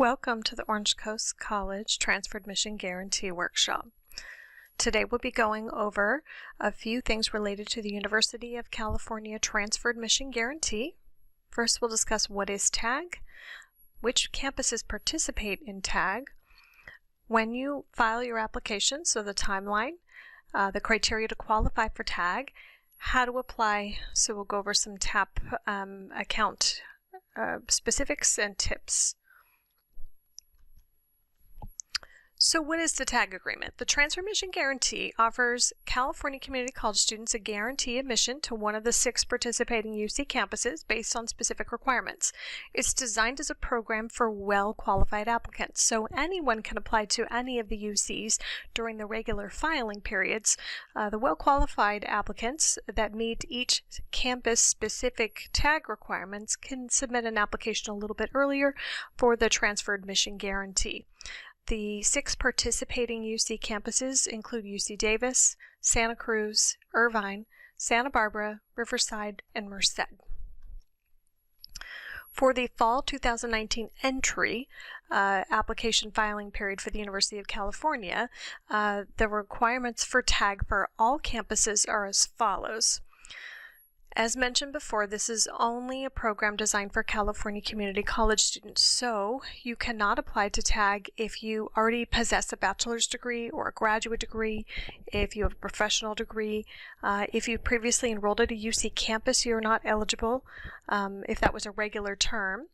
Welcome to the Orange Coast College Transfer Admission Guarantee Workshop. Today we'll be going over a few things related to the University of California Transfer Admission Guarantee. First, we'll discuss what is TAG, which campuses participate in TAG, when you file your application, so the timeline, the criteria to qualify for TAG, how to apply, so we'll go over some TAP account specifics and tips. So what is the TAG agreement? The Transfer Admission Guarantee offers California community college students a guarantee admission to one of the 6 participating UC campuses based on specific requirements. It's designed as a program for well-qualified applicants, so anyone can apply to any of the UCs during the regular filing periods. The well-qualified applicants that meet each campus-specific TAG requirements can submit an application a little bit earlier for the Transfer Admission Guarantee. The 6 participating UC campuses include UC Davis, Santa Cruz, Irvine, Santa Barbara, Riverside, and Merced. For the fall 2019 entry application filing period for the University of California, the requirements for TAG for all campuses are as follows. As mentioned before, this is only a program designed for California community college students, so you cannot apply to TAG if you already possess a bachelor's degree or a graduate degree, if you have a professional degree, if you previously enrolled at a UC campus, you're not eligible if that was a regular term.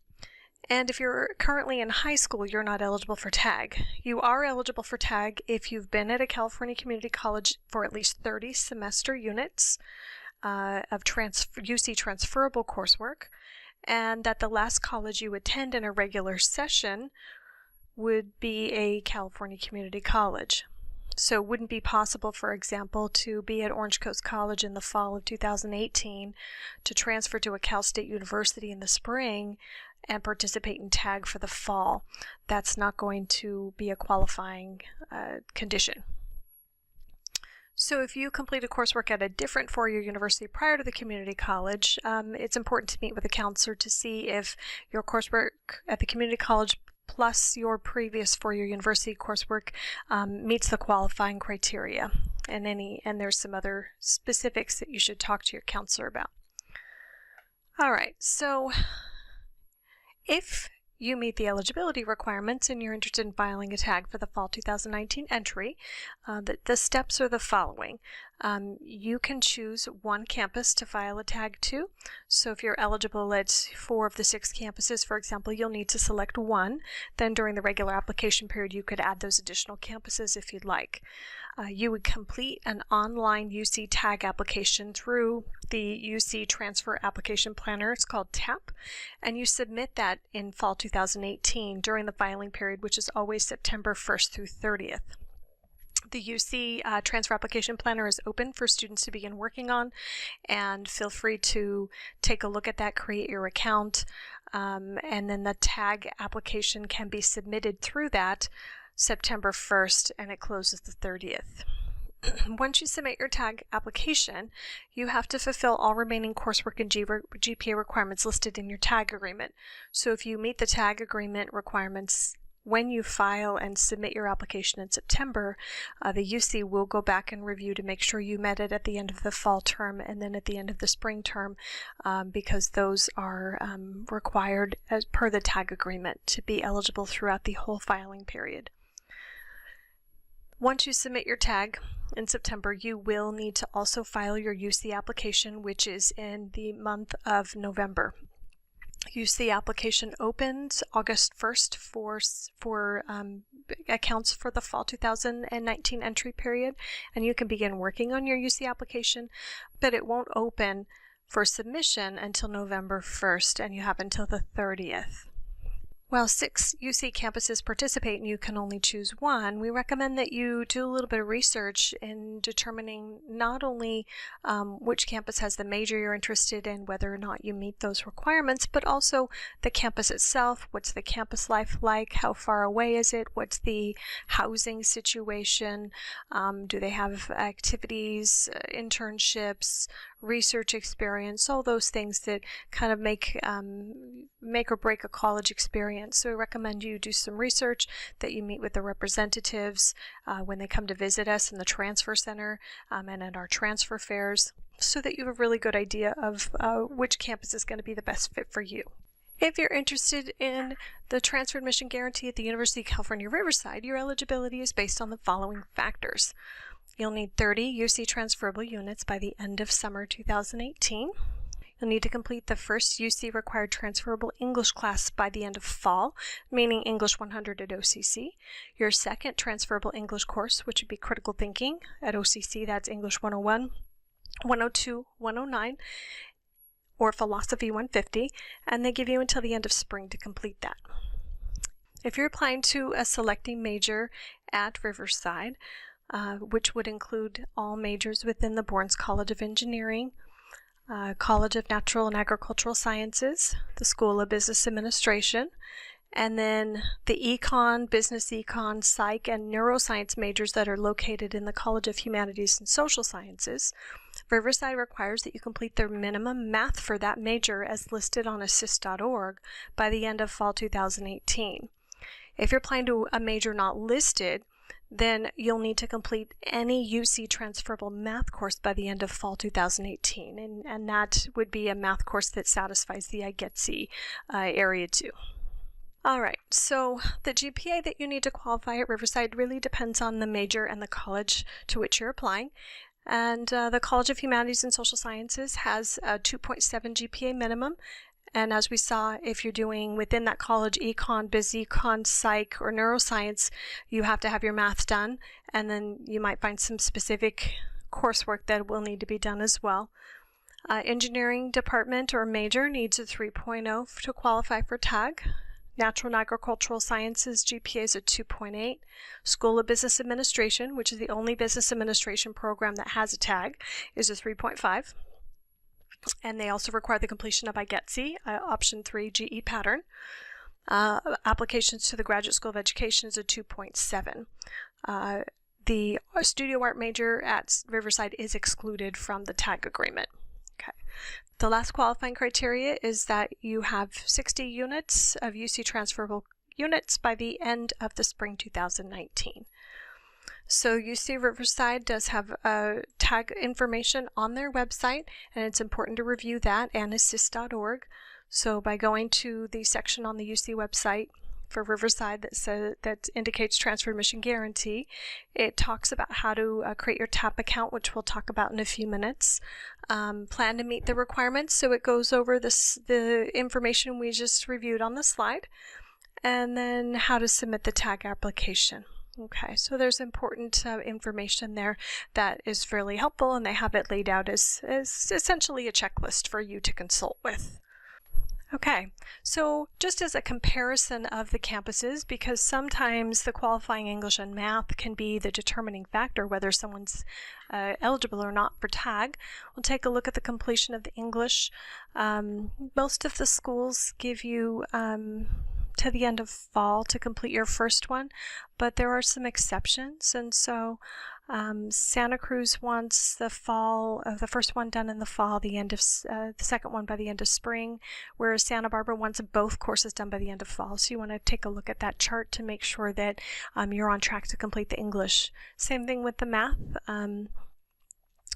And if you're currently in high school, you're not eligible for TAG. You are eligible for TAG if you've been at a California community college for at least 30 semester units of UC transferable coursework, and that the last college you attend in a regular session would be a California community college. So it wouldn't be possible, for example, to be at Orange Coast College in the fall of 2018, to transfer to a Cal State University in the spring and participate in TAG for the fall. That's not going to be a qualifying condition. So if you completed coursework at a different four-year university prior to the community college, it's important to meet with a counselor to see if your coursework at the community college plus your previous four-year university coursework meets the qualifying criteria. And there's some other specifics that you should talk to your counselor about. All right, so if you meet the eligibility requirements and you're interested in filing a TAG for the fall 2019 entry, the steps are the following. You can choose one campus to file a TAG to. So if you're eligible at 4 of the 6 campuses, for example, you'll need to select one. Then during the regular application period, you could add those additional campuses if you'd like. You would complete an online UC TAG application through the UC Transfer Application Planner. It's called TAP, and you submit that in fall 2018 during the filing period, which is always September 1st through 30th. The UC Transfer Application Planner is open for students to begin working on, and feel free to take a look at that, create your account, and then the TAG application can be submitted through that September 1st, and it closes the 30th. Once you submit your TAG application, you have to fulfill all remaining coursework and GPA requirements listed in your TAG agreement. So if you meet the TAG agreement requirements when you file and submit your application in September, the UC will go back and review to make sure you met it at the end of the fall term and then at the end of the spring term, because those are required as per the TAG agreement to be eligible throughout the whole filing period. Once you submit your TAG in September, you will need to also file your UC application, which is in the month of November. UC application opens August 1st for accounts for the fall 2019 entry period, and you can begin working on your UC application, but it won't open for submission until November 1st, and you have until the 30th. While 6 UC campuses participate and you can only choose one, we recommend that you do a little bit of research in determining not only which campus has the major you're interested in, whether or not you meet those requirements, but also the campus itself. What's the campus life like? How far away is it? What's the housing situation? Do they have activities, internships, research experience, all those things that kind of make or break a college experience experience. So we recommend you do some research, that you meet with the representatives when they come to visit us in the transfer center and at our transfer fairs, so that you have a really good idea of which campus is going to be the best fit for you. If you're interested in the transfer admission guarantee at the University of California, Riverside, your eligibility is based on the following factors. You'll need 30 UC transferable units by the end of summer 2018. You'll need to complete the first UC required transferable English class by the end of fall, meaning English 100 at OCC. Your second transferable English course, which would be critical thinking at OCC, that's English 101, 102, 109, or Philosophy 150, and they give you until the end of spring to complete that. If you're applying to a selecting major at Riverside, which would include all majors within the Bournes College of Engineering, College of Natural and Agricultural Sciences, the School of Business Administration, and then the econ, business econ, psych, and neuroscience majors that are located in the College of Humanities and Social Sciences, Riverside requires that you complete the minimum math for that major as listed on assist.org by the end of fall 2018. If you're applying to a major not listed, then you'll need to complete any UC transferable math course by the end of fall 2018, and that would be a math course that satisfies the IGETC Area 2. All right, so the GPA that you need to qualify at Riverside really depends on the major and the college to which you're applying. And the College of Humanities and Social Sciences has a 2.7 GPA minimum. And as we saw, if you're doing within that college econ, biz econ, psych, or neuroscience, you have to have your math done. And then you might find some specific coursework that will need to be done as well. Engineering department or major needs a 3.0 to qualify for TAG. Natural and Agricultural Sciences GPA is a 2.8. School of Business Administration, which is the only business administration program that has a TAG, is a 3.5. And they also require the completion of IGETC, option 3 GE pattern. Applications to the Graduate School of Education is a 2.7. The studio art major at Riverside is excluded from the TAG agreement. Okay. The last qualifying criteria is that you have 60 units of UC transferable units by the end of the spring 2019. So UC Riverside does have TAG information on their website, and it's important to review that and assist.org. So by going to the section on the UC website for Riverside that indicates transfer admission guarantee, it talks about how to create your TAP account, which we'll talk about in a few minutes. Plan to meet the requirements, so it goes over the information we just reviewed on the slide, and then how to submit the TAG application. Okay, so there's important information there that is fairly helpful, and they have it laid out as essentially a checklist for you to consult with. Okay, so just as a comparison of the campuses, because sometimes the qualifying English and math can be the determining factor whether someone's eligible or not for TAG, we'll take a look at the completion of the English. Most of the schools give you to the end of fall to complete your first one, but there are some exceptions, and so Santa Cruz wants the first one done in the fall, the second one by the end of spring, whereas Santa Barbara wants both courses done by the end of fall. So you want to take a look at that chart to make sure that you're on track to complete the English. Same thing with the math.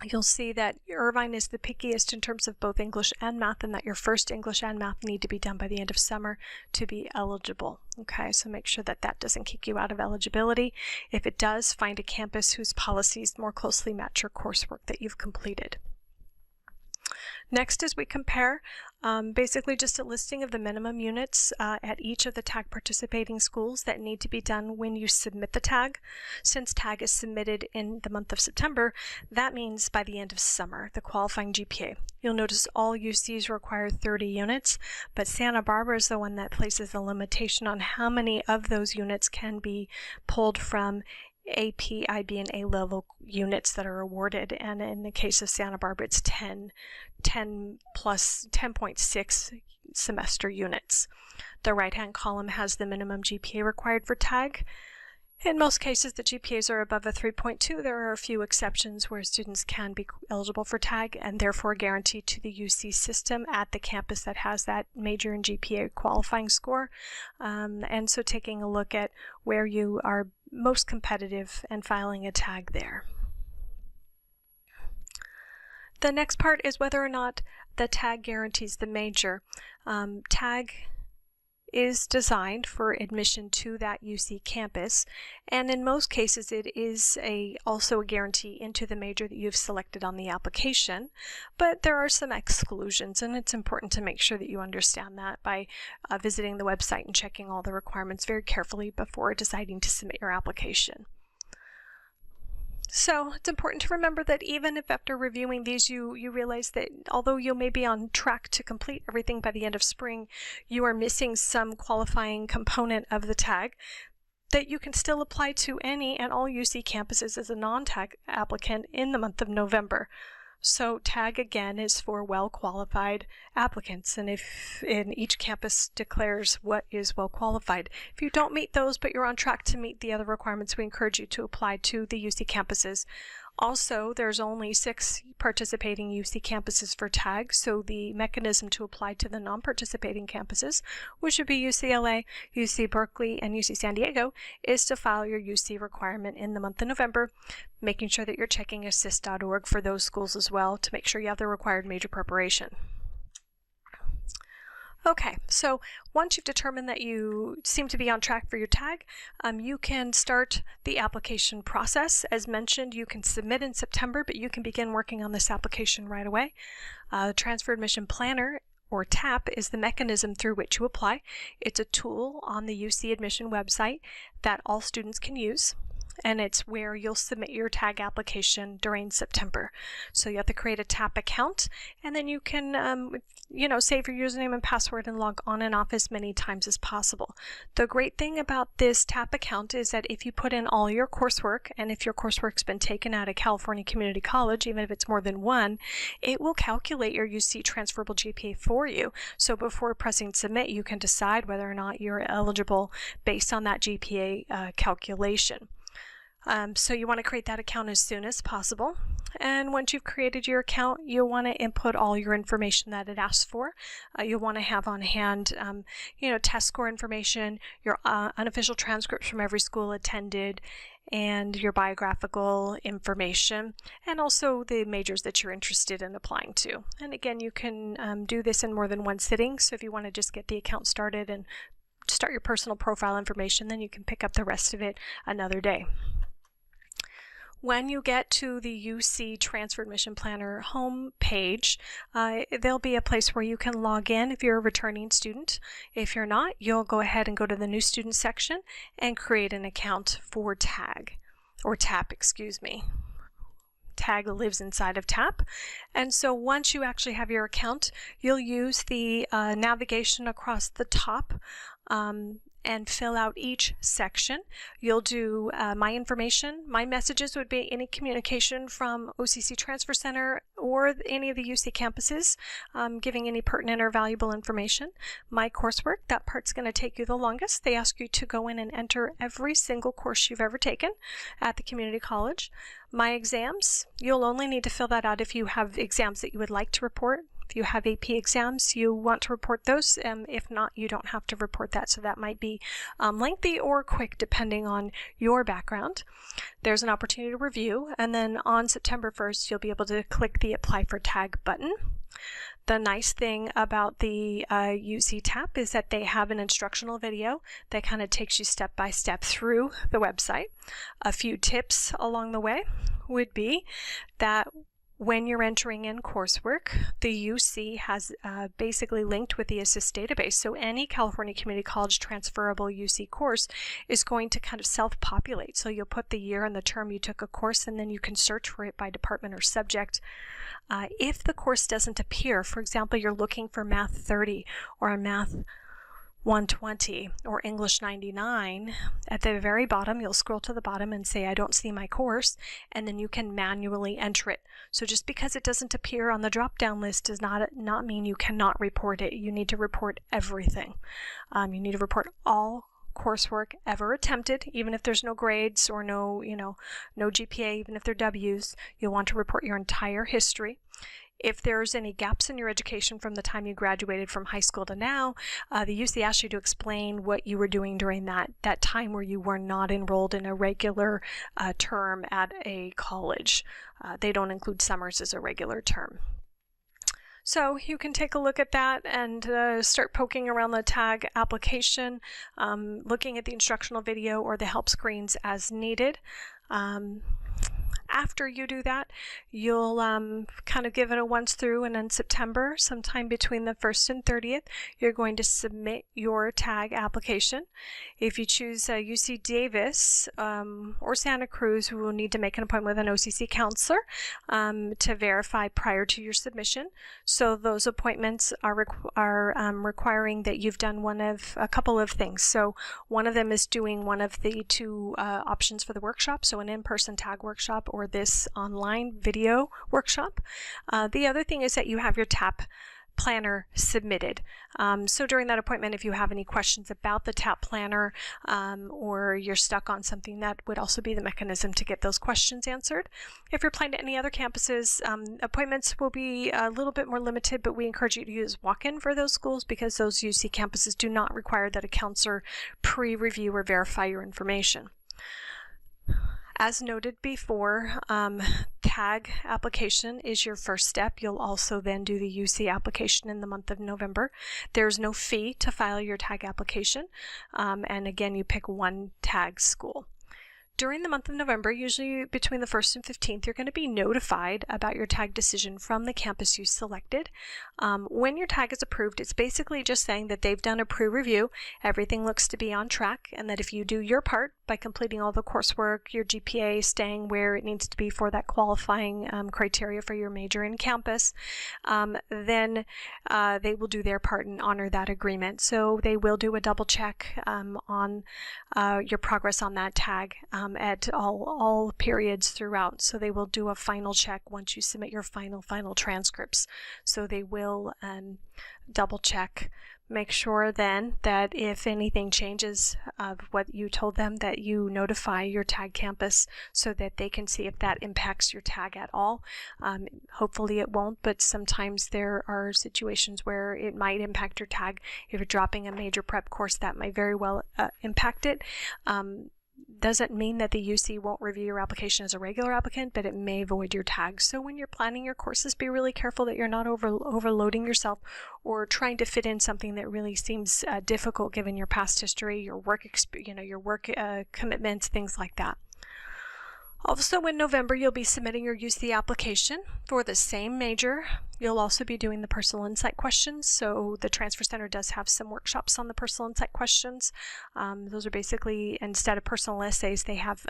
You'll see that Irvine is the pickiest in terms of both English and math, and that your first English and math need to be done by the end of summer to be eligible. Okay, so make sure that that doesn't kick you out of eligibility. If it does, find a campus whose policies more closely match your coursework that you've completed. Next, as we compare, basically just a listing of the minimum units at each of the TAG participating schools that need to be done when you submit the TAG. Since TAG is submitted in the month of September, that means by the end of summer, the qualifying GPA. You'll notice all UCs require 30 units, but Santa Barbara is the one that places a limitation on how many of those units can be pulled from AP, IB, and A-level units that are awarded, and in the case of Santa Barbara, it's 10 plus 10.6 semester units. The right-hand column has the minimum GPA required for TAG, In most cases, the GPAs are above a 3.2. There are a few exceptions where students can be eligible for TAG and therefore guaranteed to the UC system at the campus that has that major and GPA qualifying score. And so taking a look at where you are most competitive and filing a TAG there. The next part is whether or not the TAG guarantees the major. TAG is designed for admission to that UC campus, and in most cases it is also a guarantee into the major that you've selected on the application, but there are some exclusions, and it's important to make sure that you understand that by visiting the website and checking all the requirements very carefully before deciding to submit your application. So it's important to remember that even if after reviewing these you realize that although you may be on track to complete everything by the end of spring, you are missing some qualifying component of the TAG, that you can still apply to any and all UC campuses as a non-TAG applicant in the month of November. So TAG again is for well-qualified applicants, and each campus declares what is well-qualified. If you don't meet those but you're on track to meet the other requirements, we encourage you to apply to the UC campuses. Also, there's only 6 participating UC campuses for TAG, so the mechanism to apply to the non-participating campuses, which would be UCLA, UC Berkeley, and UC San Diego, is to file your UC requirement in the month of November, making sure that you're checking assist.org for those schools as well to make sure you have the required major preparation. Okay, so once you've determined that you seem to be on track for your TAG, you can start the application process. As mentioned, you can submit in September, but you can begin working on this application right away. Transfer Admission Planner, or TAP, is the mechanism through which you apply. It's a tool on the UC admission website that all students can use, and it's where you'll submit your TAG application during September. So you have to create a TAP account, and then you can save your username and password and log on and off as many times as possible. The great thing about this TAP account is that if you put in all your coursework, and if your coursework's been taken out of California Community College, even if it's more than one, it will calculate your UC transferable GPA for you. So before pressing submit, you can decide whether or not you're eligible based on that GPA calculation. So you want to create that account as soon as possible, and once you've created your account, you'll want to input all your information that it asks for. You'll want to have on hand test score information, your unofficial transcripts from every school attended, and your biographical information, and also the majors that you're interested in applying to. And again, you can do this in more than one sitting, so if you want to just get the account started and start your personal profile information, then you can pick up the rest of it another day. When you get to the UC Transfer Admission Planner home page, there'll be a place where you can log in if you're a returning student. If you're not, you'll go ahead and go to the New Student section and create an account for TAG, or TAP, excuse me. TAG lives inside of TAP, and so once you actually have your account, you'll use the navigation across the top and fill out each section. You'll do my information. My messages would be any communication from OCC Transfer Center or any of the UC campuses, giving any pertinent or valuable information. My coursework, that part's going to take you the longest. They ask you to go in and enter every single course you've ever taken at the community college. My exams, you'll only need to fill that out if you have exams that you would like to report. If you have AP exams, you want to report those. If not, you don't have to report that. So that might be lengthy or quick depending on your background. There's an opportunity to review, and then on September 1st, you'll be able to click the Apply for TAG button. The nice thing about the UC TAP is that they have an instructional video that kind of takes you step by step through the website. A few tips along the way would be that when you're entering in coursework, the UC has basically linked with the ASSIST database. So any California Community College transferable UC course is going to kind of self-populate. So you'll put the year and the term you took a course, and then you can search for it by department or subject. If the course doesn't appear, for example, you're looking for Math 30 or Math 120 or English 99, at the very bottom you'll scroll to the bottom and say I don't see my course, and then you can manually enter it. So just because it doesn't appear on the drop-down list does not mean you cannot report it. You need to report everything. You need to report all coursework ever attempted, even if there's no grades or no GPA, even if they're W's. You'll want to report your entire history. If there's any gaps in your education from the time you graduated from high school to now, the UC asks you to explain what you were doing during that time where you were not enrolled in a regular term at a college. They don't include summers as a regular term. So you can take a look at that and start poking around the TAG application, looking at the instructional video or the help screens as needed. After you do that, you'll kind of give it a once through, and in September, sometime between the 1st and 30th, you're going to submit your TAG application. If you choose UC Davis or Santa Cruz, we will need to make an appointment with an OCC counselor to verify prior to your submission. So those appointments are requiring that you've done a couple of things. So one of them is doing one of the two options for the workshop, so an in-person TAG workshop or this online video workshop. The other thing is that you have your TAP planner submitted. So during that appointment, if you have any questions about the TAP planner or you're stuck on something, that would also be the mechanism to get those questions answered. If you're applying to any other campuses, appointments will be a little bit more limited, but we encourage you to use walk-in for those schools because those UC campuses do not require that a counselor pre-review or verify your information. As noted before, TAG application is your first step. You'll also then do the UC application in the month of November. There's no fee to file your TAG application, and again, you pick one TAG school. During the month of November, usually between the 1st and 15th, you're going to be notified about your TAG decision from the campus you selected. When your TAG is approved, it's basically just saying that they've done a pre-review, everything looks to be on track, and that if you do your part by completing all the coursework, your GPA staying where it needs to be for that qualifying criteria for your major in campus, then they will do their part and honor that agreement. So they will do a double check on your progress on that TAG at all periods throughout. So they will do a final check once you submit your final transcripts. So they will double check, make sure then that if anything changes of what you told them, that you notify your TAG campus so that they can see if that impacts your TAG at all. Hopefully it won't, but sometimes there are situations where it might impact your TAG. If you're dropping a major prep course, that might very well impact it. Doesn't mean that the UC won't review your application as a regular applicant, but it may void your TAG. So when you're planning your courses, be really careful that you're not overloading yourself or trying to fit in something that really seems difficult given your past history, your work commitments, things like that. Also in November, you'll be submitting your UC application for the same major. You'll also be doing the personal insight questions. So the Transfer Center does have some workshops on the personal insight questions. Those are basically, instead of personal essays, they have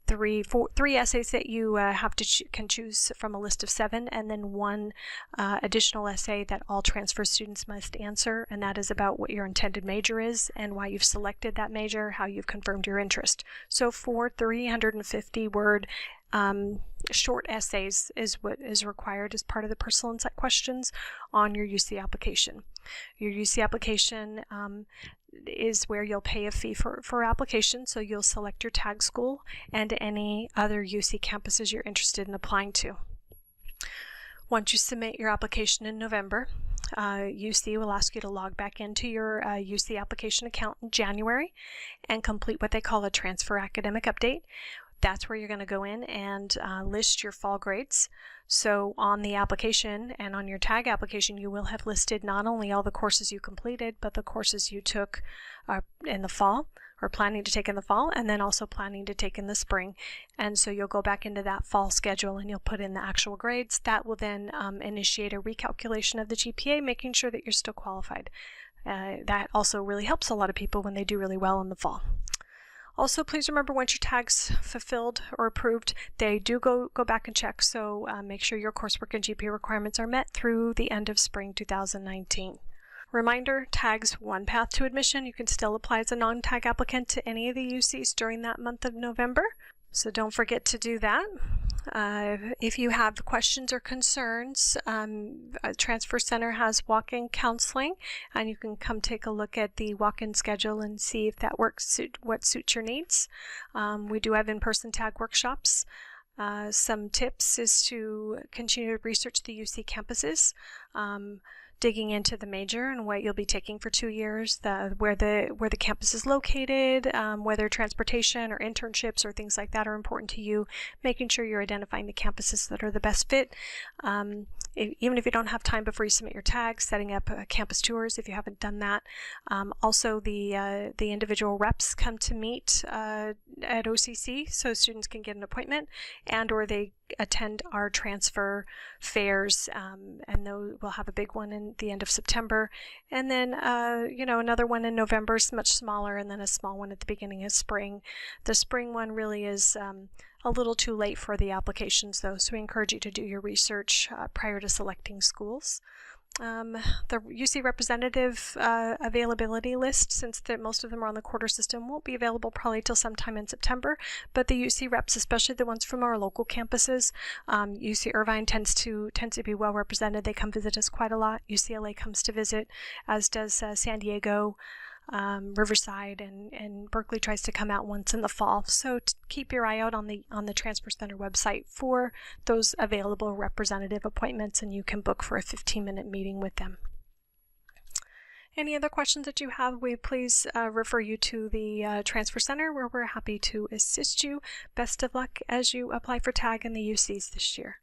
three essays that you can choose from a list of 7, and then one additional essay that all transfer students must answer, and that is about what your intended major is and why you've selected that major, how you've confirmed your interest. So for 350-word short essays is what is required as part of the personal insight questions on your UC application. Your UC application is where you'll pay a fee for application, so you'll select your TAG school and any other UC campuses you're interested in applying to. Once you submit your application in November, UC will ask you to log back into your UC application account in January and complete what they call a transfer academic update. That's where you're going to go in and list your fall grades. So on the application and on your TAG application, you will have listed not only all the courses you completed, but the courses you took in the fall, or planning to take in the fall, and then also planning to take in the spring. And so you'll go back into that fall schedule and you'll put in the actual grades. That will then initiate a recalculation of the GPA, making sure that you're still qualified. That also really helps a lot of people when they do really well in the fall. Also, please remember, once your TAG's fulfilled or approved, they do go back and check, so make sure your coursework and GPA requirements are met through the end of spring 2019. Reminder, TAG's one path to admission. You can still apply as a non-TAG applicant to any of the UCs during that month of November, so don't forget to do that. If you have questions or concerns, Transfer Center has walk-in counseling, and you can come take a look at the walk-in schedule and see if that works, what suits your needs. We do have in-person tag workshops. Some tips is to continue to research the UC campuses, digging into the major and what you'll be taking for 2 years, where the campus is located, whether transportation or internships or things like that are important to you, making sure you're identifying the campuses that are the best fit. Even if you don't have time before you submit your tag, setting up campus tours if you haven't done that. Also, the individual reps come to meet at OCC so students can get an appointment, and or they attend our transfer fairs, and we'll have a big one in the end of September, and then another one in November is much smaller, and then a small one at the beginning of spring. The spring one really is a little too late for the applications though, so we encourage you to do your research prior to selecting schools. The UC representative availability list, since most of them are on the quarter system, won't be available probably till sometime in September, but the UC reps, especially the ones from our local campuses, UC Irvine tends to be well represented. They come visit us quite a lot. UCLA comes to visit, as does San Diego, Riverside, and Berkeley tries to come out once in the fall. So keep your eye out on the Transfer Center website for those available representative appointments, and you can book for a 15-minute meeting with them. Any other questions that you have, we please refer you to the Transfer Center, where we're happy to assist you. Best of luck as you apply for TAG in the UCs this year.